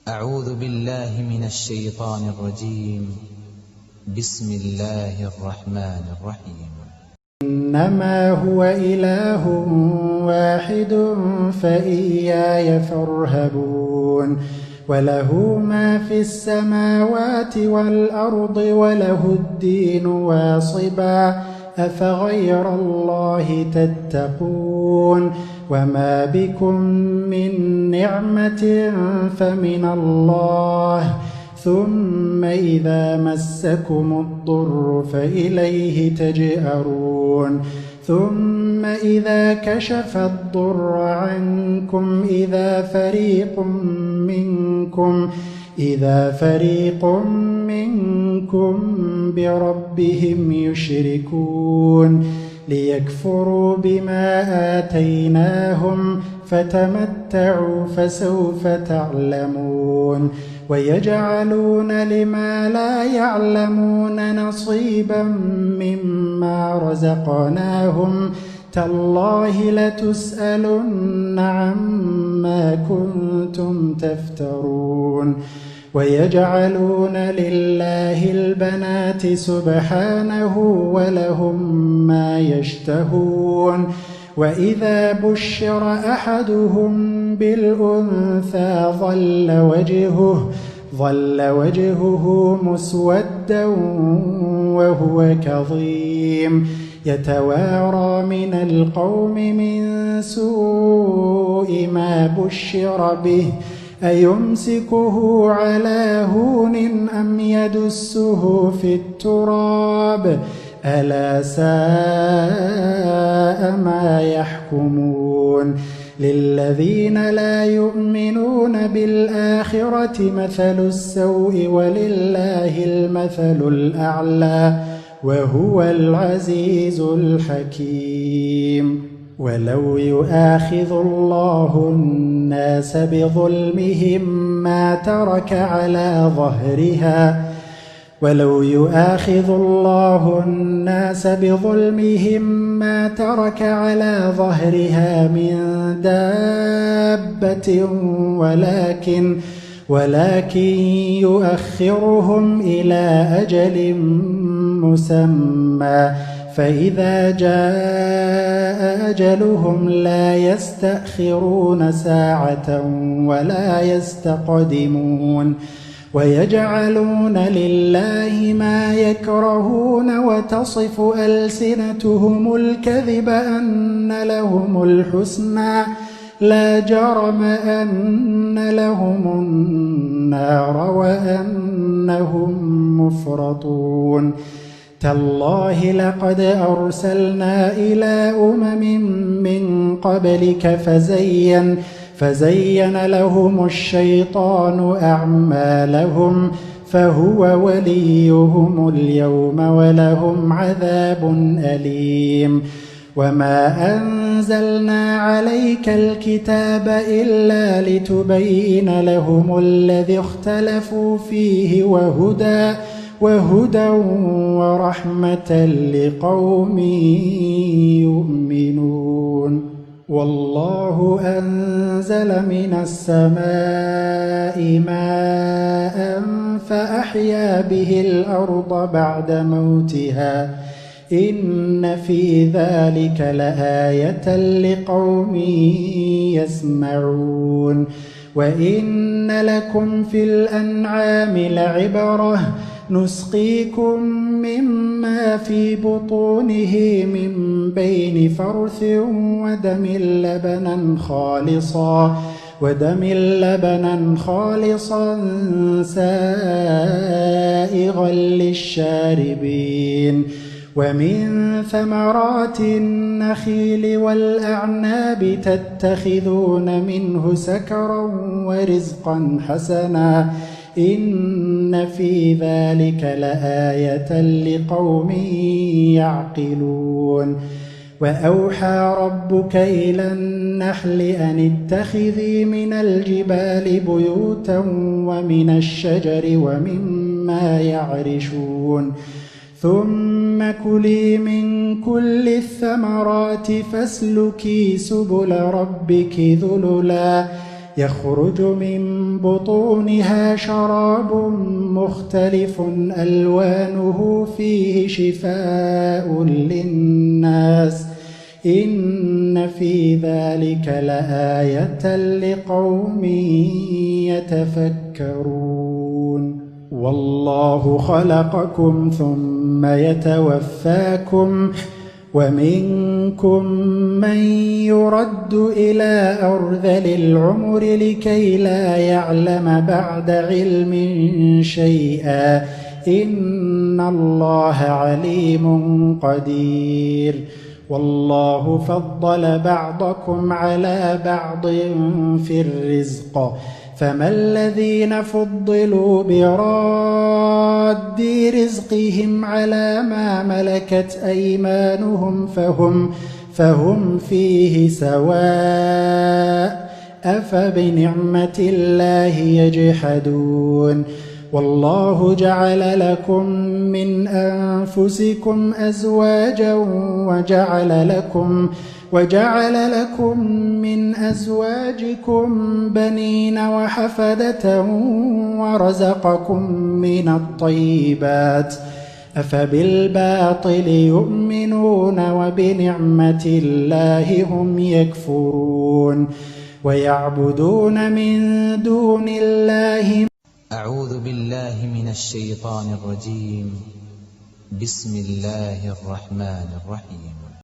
أعوذ بالله من الشيطان الرجيم. بسم الله الرحمن الرحيم. إنما هو إله واحد فإياي فارهبون وله ما في السماوات والأرض وله الدين واصبا أفغير الله تتقون وما بكم من نعمة فمن الله ثم إذا مسكم الضر فإليه تجأرون ثم إذا كشف الضر عنكم إذا فريق منكم بربهم يشركون ليكفروا بما آتيناهم فتمتعوا فسوف تعلمون ويجعلون لما لا يعلمون نصيبا مما رزقناهم تالله لتسألن عما كنتم تفترون ويجعلون لله البنات سبحانه ولهم ما يشتهون وإذا بشر أحدهم بالأنثى ظل وجهه مسودا وهو كظيم يتوارى من القوم من سوء ما بشر به أيمسكه على هون أم يدسه في التراب ألا ساء ما يحكمون للذين لا يؤمنون بالآخرة مثل السوء ولله المثل الأعلى وهو العزيز الحكيم ولو يؤاخذ الله الناس بظلمهم ما ترك على ظهرها من دابة ولكن يؤخرهم إلى أجل مسمى فإذا جاء أجلهم لا يستأخرون ساعة ولا يستقدمون ويجعلون لله ما يكرهون وتصف ألسنتهم الكذب أن لهم الحسنى لا جرم أن لهم النار وأنهم مفرطون تالله لقد أرسلنا إلى من قبلك فزين لهم الشيطان أعمالهم فهو وليهم اليوم ولهم عذاب أليم وما أنزلنا عليك الكتاب إلا لتبين لهم الذي اختلفوا فيه وهدى ورحمة لقوم يؤمنون والله أنزل من السماء ماء فأحيا به الأرض بعد موتها إن في ذلك لآية لقوم يسمعون وإن لكم في الأنعام لعبرة نسقيكم مما في بطونه من بين فرث ودم لبنا خالصا سائغا للشاربين ومن ثمرات النخيل والأعناب تتخذون منه سكرا ورزقا حسنا إن في ذلك لآية لقوم يعقلون وأوحى ربك إلى النحل أن اتخذي من الجبال بيوتا ومن الشجر ومما يعرشون ثم كلي من كل الثمرات فاسلكي سبل ربك ذللا يخرج من بطونها شراب مختلف ألوانه فيه شفاء للناس إن في ذلك لآية لقوم يتفكرون والله خلقكم ثم يتوفاكم ومنكم من يرد إلى أرذل العمر لكي لا يعلم بعد علم شيئا إن الله عليم قدير والله فضل بعضكم على بعض في الرزق فما الذين فضلوا براد رزقهم على ما ملكت أيمانهم فهم فيه سواء أفبنعمة الله يجحدون والله جعل لكم من أنفسكم أزواجا وجعل لكم من أزواجكم بنين وحفدة ورزقكم من الطيبات أفبالباطل يؤمنون وبنعمة الله هم يكفرون ويعبدون من دون الله. أعوذ بالله من الشيطان الرجيم. بسم الله الرحمن الرحيم.